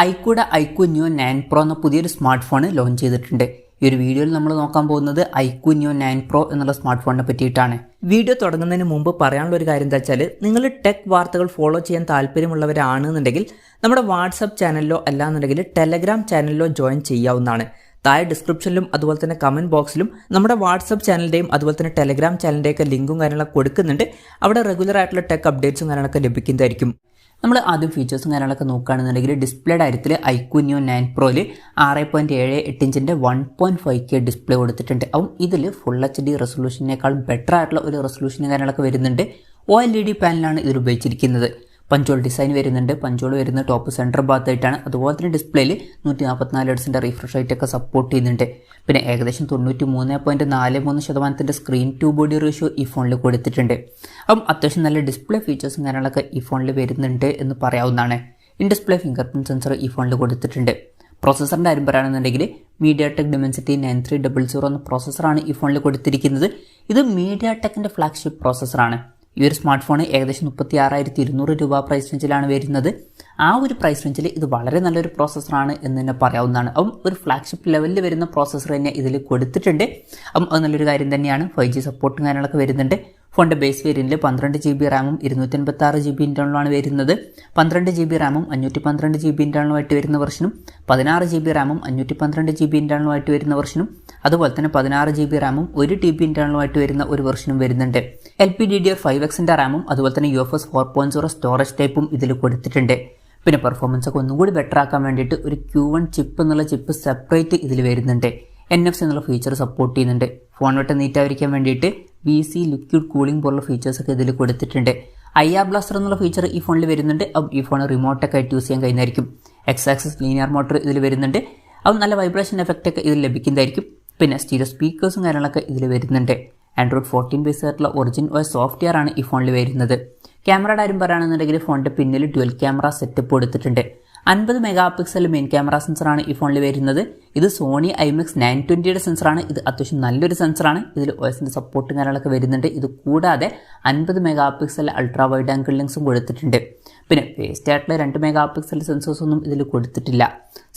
ഐക്യൂടെ IQ new 9 Pro എന്ന പുതിയൊരു smart phone launch ചെയ്തിട്ടുണ്ട്. ഈ ഒരു വീഡിയോയിൽ നമ്മൾ നോക്കാൻ പോകുന്നത് ഐക്യു ന്യൂ 9 Pro എന്നുള്ള സ്മാർട്ട് ഫോണിനെ പറ്റിയിട്ടാണ്. വീഡിയോ തുടങ്ങുന്നതിന് മുമ്പ് പറയാനുള്ള ഒരു കാര്യം എന്താ വെച്ചാൽ, നിങ്ങൾ ടെക് വാർത്തകൾ ഫോളോ ചെയ്യാൻ താല്പര്യമുള്ളവരാണെന്നുണ്ടെങ്കിൽ നമ്മുടെ വാട്സപ്പ് ചാനലിലോ അല്ലാന്നുണ്ടെങ്കിൽ ടെലഗ്രാം ചാനലിലോ ജോയിൻ ചെയ്യാവുന്നതാണ്. താഴെ ഡിസ്ക്രിപ്ഷനിലും അതുപോലെ തന്നെ കമൻറ്റ് ബോക്സിലും നമ്മുടെ വാട്സപ്പ് ചാനലിൻ്റെയും അതുപോലെ തന്നെ ടെലഗ്രാം ചാനലിൻ്റെയൊക്കെ ലിങ്കും കാര്യങ്ങളൊക്കെ കൊടുക്കുന്നുണ്ട്. അവിടെ റെഗുലർ ആയിട്ടുള്ള ടെക് അപ്ഡേറ്റ്സും കാര്യങ്ങളൊക്കെ ലഭിക്കുന്നതായിരിക്കും. നമ്മൾ ആദ്യം ഫീച്ചേഴ്സും കാര്യങ്ങളൊക്കെ നോക്കുകയാണെന്നുണ്ടെങ്കിൽ ഡിസ്പ്ലേ കാര്യത്തിൽ ഐക്യു ന്യൂ 9 Proയിൽ 6.78 ഇഞ്ചിൻ്റെ 1.5K ഡിസ്പ്ലേ കൊടുത്തിട്ടുണ്ട്. അപ്പം ഇതിൽ ഫുൾ HD റെസൊല്യൂഷനേക്കാൾ ബെറ്റർ ആയിട്ടുള്ള ഒരു റെസൊല്യൂഷനും കാര്യങ്ങളൊക്കെ വരുന്നുണ്ട്. OLED പാനലാണ് ഇതിൽ ഉപയോഗിച്ചിരിക്കുന്നത്. പഞ്ചോൾ ഡിസൈൻ വരുന്നുണ്ട്. പഞ്ചോൾ വരുന്ന ടോപ്പ് സെൻറ്റർ ഭാഗത്തായിട്ടാണ്. അതുപോലെ തന്നെ ഡിസ്പ്ലേയിൽ 144 ഹെർട്സിൻ്റെ റിഫ്രഷ് റേറ്റൊക്കെ സപ്പോർട്ട് ചെയ്യുന്നുണ്ട്. പിന്നെ ഏകദേശം 93.43% സ്ക്രീൻ ടു ബോഡി റേഷ്യോ ഈ ഫോണിൽ കൊടുത്തിട്ടുണ്ട്. അപ്പം അത്യാവശ്യം നല്ല ഡിസ്പ്ലേ ഫീച്ചേഴ്സും കാര്യങ്ങളൊക്കെ ഈ ഫോണിൽ വരുന്നുണ്ട് എന്ന് പറയാവുന്നതാണ്. In display finger print sensor ഈ ഫോണിൽ കൊടുത്തിട്ടുണ്ട്. പ്രോസസ്സറിൻ്റെ കാര്യം പറയുകയാണെന്നുണ്ടെങ്കിൽ MediaTek Dimensity 9300 എന്ന പ്രോസസ്സറാണ് ഈ ഫോണിൽ കൊടുത്തിരിക്കുന്നത്. ഇത് MediaTekൻ്റെ ഫ്ലാഗ്ഷിപ്പ് പ്രോസസ്സറാണ്. ഈ ഒരു സ്മാർട്ട് ഫോൺ ഏകദേശം 36,200 രൂപ പ്രൈസ് റേഞ്ചിലാണ് വരുന്നത്. ആ ഒരു പ്രൈസ് റേഞ്ചിൽ ഇത് വളരെ നല്ലൊരു പ്രോസസ്സറാണ് എന്ന് തന്നെ പറയാവുന്നതാണ്. അപ്പം ഒരു ഫ്ലാഗ്ഷിപ്പ് ലെവലിൽ വരുന്ന പ്രോസസ്സർ തന്നെ ഇതിൽ കൊടുത്തിട്ടുണ്ട്. അപ്പം അത് നല്ലൊരു കാര്യം തന്നെയാണ്. 5G സപ്പോർട്ടും കാര്യങ്ങളൊക്കെ വരുന്നുണ്ട്. ഫോണിൻ്റെ ബേസ് വേരിയൻറ്റിൽ 12 GB റാമും 256 GB ഇൻറ്റേർണലുമാണ് വരുന്നത്. 12 GB റാമും 512 GB ഇൻറ്റേർണലുമായിട്ട് വരുന്ന വെർഷനും 16 GB റാമും 512 GB ഇൻറ്റേർണലുമായിട്ട് വരുന്ന വെർഷനും അതുപോലെ തന്നെ 16 GB റാമും 1 TB ഇൻറ്റേർണലുമായിട്ട് വരുന്ന ഒരു വെർഷനും വരുന്നുണ്ട്. LPDDR5Xൻ്റെ റാമും അതുപോലെ തന്നെ UFS 4.0 സ്റ്റോറേജ് ടൈപ്പും ഇതിൽ കൊടുത്തിട്ടുണ്ട്. പിന്നെ പെർഫോമൻസ് ഒക്കെ ഒന്നുകൂടി ബെറ്റർ ആക്കാൻ വേണ്ടിയിട്ട് ഒരു Q1 ചിപ്പ് എന്നുള്ള ചിപ്പ് സെപ്പറേറ്റ് ഇതിൽ വരുന്നുണ്ട്. NFC എന്നുള്ള ഫീച്ചർ സപ്പോർട്ട് ചെയ്യുന്നുണ്ട്. ഫോൺ വെട്ടം നീറ്റായിരിക്കാൻ വേണ്ടിയിട്ട് VC ലിക്വിഡ് കൂളിംഗ് പോലുള്ള ഫീച്ചേഴ്സൊക്കെ ഇതിൽ കൊടുത്തിട്ടുണ്ട്. IR ബ്ലാസ്റ്റർ എന്നുള്ള ഫീച്ചർ ഈ ഫോണിൽ വരുന്നുണ്ട്. അപ്പം ഈ ഫോൺ റിമോട്ടൊക്കെ ആയിട്ട് യൂസ് ചെയ്യാൻ കഴിയുന്നതായിരിക്കും. X-ആക്സിസ് ലീനിയർ മോട്ടർ ഇതിൽ വരുന്നുണ്ട്. അപ്പം നല്ല വൈബ്രേഷൻ എഫക്റ്റ് ഒക്കെ ഇതിൽ ലഭിക്കുന്നതായിരിക്കും. പിന്നെ സ്റ്റീരിയോ സ്പീക്കേഴ്സും കാര്യങ്ങളൊക്കെ ഇതിൽ വരുന്നുണ്ട്. Android 14 ബേസ് ആയിട്ടുള്ള ഒറിജിൻ OS സോഫ്റ്റ്വെയർ ആണ് ഈ ഫോണിൽ വരുന്നത്. ക്യാമറയുടെ കാര്യം പറയുകയാണെന്നുണ്ടെങ്കിൽ ഫോണിൻ്റെ പിന്നിൽ ഡ്യുവൽ ക്യാമറ സെറ്റപ്പ് കൊടുത്തിട്ടുണ്ട്. 50 മെഗാ പിക്സൽ മെയിൻ ക്യാമറ സെൻസറാണ് ഈ ഫോണിൽ വരുന്നത്. ഇത് സോണി IMX 920യുടെ സെൻസറാണ്. ഇത് അത്യാവശ്യം നല്ലൊരു സെൻസറാണ്. ഇതിൽ OSൻ്റെ സപ്പോർട്ടും കാര്യങ്ങളൊക്കെ വരുന്നുണ്ട്. ഇത് കൂടാതെ 50 mega pixel ultra wide angle ലെൻസും കൊടുത്തിട്ടുണ്ട്. പിന്നെ വേസ്റ്റ് ആയിട്ടുള്ള 2 മെഗാ പിക്സൽ സെൻസേഴ്സ് ഒന്നും ഇതിൽ കൊടുത്തിട്ടില്ല.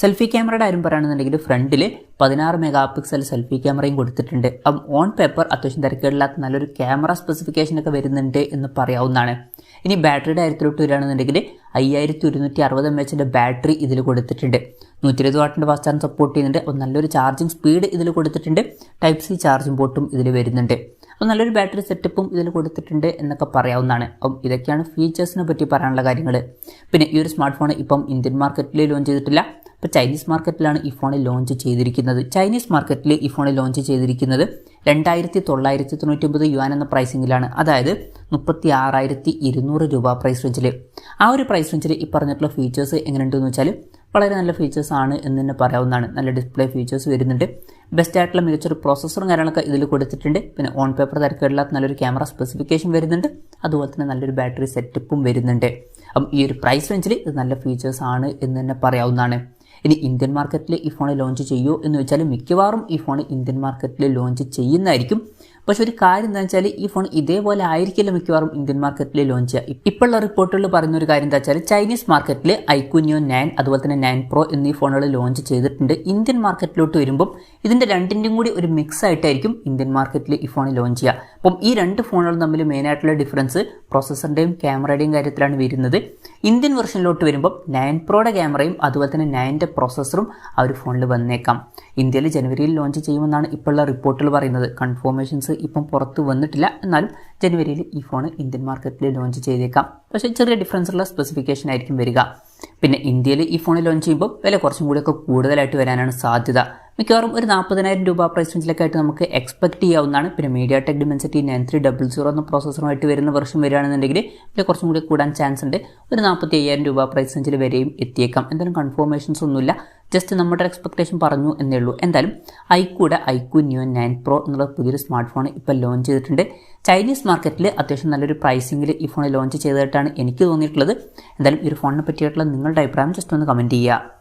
സെൽഫി ക്യാമറയുടെ കാര്യം പറയുകയാണെന്നുണ്ടെങ്കിൽ ഫ്രണ്ടിൽ 16 മെഗാ പിക്സൽ സെൽഫി ക്യാമറയും കൊടുത്തിട്ടുണ്ട്. അപ്പം ഓൺ പേപ്പർ അത്യാവശ്യം തിരക്കേടില്ലാത്ത നല്ലൊരു ക്യാമറ സ്പെസിഫിക്കേഷനൊക്കെ വരുന്നുണ്ട് എന്ന് പറയാവുന്നതാണ്. ഇനി ബാറ്ററിയുടെ കാര്യത്തിലോട്ട് വരികയാണെന്നുണ്ടെങ്കിൽ 5160 mAhൻ്റെ ബാറ്ററി ഇതിൽ കൊടുത്തിട്ടുണ്ട്. 120 വാട്ടിൻ്റെ ഫാസ്റ്റ് ചാർജ് സപ്പോർട്ട് ചെയ്യുന്നുണ്ട്. അപ്പോൾ നല്ലൊരു ചാർജിങ് സ്പീഡ് ഇതിൽ കൊടുത്തിട്ടുണ്ട്. Type-C ചാർജിങ് പോർട്ടും ഇതിൽ വരുന്നുണ്ട്. അപ്പോൾ നല്ലൊരു ബാറ്ററി സെറ്റപ്പും ഇതിൽ കൊടുത്തിട്ടുണ്ട് എന്നൊക്കെ പറയാവുന്നതാണ്. അപ്പം ഇതൊക്കെയാണ് ഫീച്ചേഴ്സിനെ പറ്റി പറയാനുള്ള കാര്യങ്ങൾ. പിന്നെ ഈ ഒരു സ്മാർട്ട് ഫോൺ ഇപ്പം ഇന്ത്യൻ മാർക്കറ്റിൽ ലോഞ്ച് ചെയ്തിട്ടില്ല. ഇപ്പോൾ ചൈനീസ് മാർക്കറ്റിലാണ് ഈ ഫോൺ ലോഞ്ച് ചെയ്തിരിക്കുന്നത്. ചൈനീസ് മാർക്കറ്റിൽ ഈ ഫോൺ ലോഞ്ച് ചെയ്തിരിക്കുന്നത് 2999 യുവാൻ എന്ന പ്രൈസിങ്ങിലാണ്. അതായത് 36,200 രൂപ പ്രൈസ് റേഞ്ചിൽ. ആ ഒരു പ്രൈസ് റേഞ്ചിൽ ഈ പറഞ്ഞിട്ടുള്ള ഫീച്ചേഴ്സ് എങ്ങനെയുണ്ടെന്ന് വെച്ചാൽ വളരെ നല്ല ഫീച്ചേഴ്സ് ആണ് എന്ന് തന്നെ പറയാവുന്നതാണ്. നല്ല ഡിസ്പ്ലേ ഫീച്ചേഴ്സ് വരുന്നുണ്ട്. ബെസ്റ്റ് ആയിട്ടുള്ള മികച്ചൊരു പ്രോസസ്സറും കാര്യങ്ങളൊക്കെ ഇതിൽ കൊടുത്തിട്ടുണ്ട്. പിന്നെ ഓൺ പേപ്പർ തിരക്കേടില്ലാത്ത നല്ലൊരു ക്യാമറ സ്പെസിഫിക്കേഷൻ വരുന്നുണ്ട്. അതുപോലെ തന്നെ നല്ലൊരു ബാറ്ററി സെറ്റപ്പും വരുന്നുണ്ട്. അപ്പം ഈ ഒരു പ്രൈസ് റേഞ്ചിൽ ഇത് നല്ല ഫീച്ചേഴ്സ് ആണ് എന്ന് തന്നെ പറയാവുന്നതാണ്. ഇനി ഇന്ത്യൻ മാർക്കറ്റിൽ ഈ ഫോൺ ലോഞ്ച് ചെയ്യുമോ എന്ന് വെച്ചാൽ മിക്കവാറും ഈ ഫോൺ ഇന്ത്യൻ മാർക്കറ്റിൽ ലോഞ്ച് ചെയ്യുന്നതായിരിക്കും. പക്ഷെ ഒരു കാര്യം എന്താ വെച്ചാൽ ഈ ഫോൺ ഇതേപോലെ ആയിരിക്കില്ല മിക്കവാറും ഇന്ത്യൻ മാർക്കറ്റിൽ ലോഞ്ച് ചെയ്യുക. ഇപ്പോഴുള്ള റിപ്പോർട്ടുകൾ പറയുന്ന ഒരു കാര്യം എന്താ വെച്ചാൽ ചൈനീസ് മാർക്കറ്റിൽ ഐക്യു ന്യൂ 9 അതുപോലെ തന്നെ 9 Pro എന്നീ ഫോണുകൾ ലോഞ്ച് ചെയ്തിട്ടുണ്ട്. ഇന്ത്യൻ മാർക്കറ്റിലോട്ട് വരുമ്പം ഇതിൻ്റെ രണ്ടിൻ്റെയും കൂടി ഒരു മിക്സ് ആയിട്ടായിരിക്കും ഇന്ത്യൻ മാർക്കറ്റിൽ ഈ ഫോൺ ലോഞ്ച് ചെയ്യുക. അപ്പം ഈ രണ്ട് ഫോണുകളും തമ്മിൽ മെയിനായിട്ടുള്ള ഡിഫറൻസ് പ്രോസസ്സറിൻ്റെയും ക്യാമറയുടെയും കാര്യത്തിലാണ് വരുന്നത്. ഇന്ത്യൻ വെർഷനിലോട്ട് വരുമ്പം 9 Proയുടെ ക്യാമറയും അതുപോലെ തന്നെ 9ൻ്റെ പ്രോസസ്സറും ആ ഒരു ഫോണിൽ വന്നേക്കാം. ഇന്ത്യയിൽ ജനുവരിയിൽ ലോഞ്ച് ചെയ്യുമെന്നാണ് ഇപ്പോഴുള്ള റിപ്പോർട്ടുകൾ പറയുന്നത്. കൺഫർമേഷൻസ് ഇപ്പം പുറത്ത് വന്നിട്ടില്ല. എന്നാലും ജനുവരിയിൽ ഈ ഫോൺ ഇന്ത്യൻ മാർക്കറ്റിൽ ലോഞ്ച് ചെയ്തേക്കാം. പക്ഷേ ചെറിയ ഡിഫറൻസ് ഉള്ള സ്പെസിഫിക്കേഷൻ ആയിരിക്കും വരിക. പിന്നെ ഇന്ത്യയിൽ ഈ ഫോൺ ലോഞ്ച് ചെയ്യുമ്പോൾ വില കുറച്ചും കൂടിയൊക്കെ കൂടുതലായിട്ട് വരാനാണ് സാധ്യത. മിക്കവാറും ഒരു 40,000 രൂപ പ്രൈസ് റേഞ്ചിലൊക്കെ ആയിട്ട് നമുക്ക് എക്സ്പെക്ട് ചെയ്യാവുന്നതാണ്. പിന്നെ MediaTek Dimensity 9300 എന്ന പ്രോസസ്സറുമായിട്ട് വരുന്ന വെർഷൻ വരികയാണെന്നുണ്ടെങ്കിൽ വില കുറച്ചും കൂടി കൂടാൻ ചാൻസ് ഉണ്ട്. ഒരു 45,000 രൂപ പ്രൈസ് റേഞ്ചിൽ വരെയും എത്തിയേക്കാം. എന്തായാലും കൺഫർമേഷൻസ് ഒന്നുമില്ല. ജസ്റ്റ് നമ്മുടെ എക്സ്പെക്ടേഷൻ പറഞ്ഞു എന്നേ ഉള്ളൂ. എന്തായാലും ഐക്യൂടെ ഐക്യു ന്യൂ 9 Pro എന്നുള്ള പുതിയൊരു സ്മാർട്ട് ഫോൺ ഇപ്പോൾ ലോഞ്ച് ചെയ്തിട്ടുണ്ട്. ചൈനീസ് മാർക്കറ്റിൽ അത്യാവശ്യം നല്ലൊരു പ്രൈസിങ്ങിൽ ഈ ഫോൺ ലോഞ്ച് ചെയ്തതായിട്ടാണ് എനിക്ക് തോന്നിയിട്ടുള്ളത്. എന്തായാലും ഈ ഒരു ഫോണിനെ പറ്റിയിട്ടുള്ള നിങ്ങളുടെ അഭിപ്രായം ജസ്റ്റ് ഒന്ന് കമൻറ്റ് ചെയ്യുക.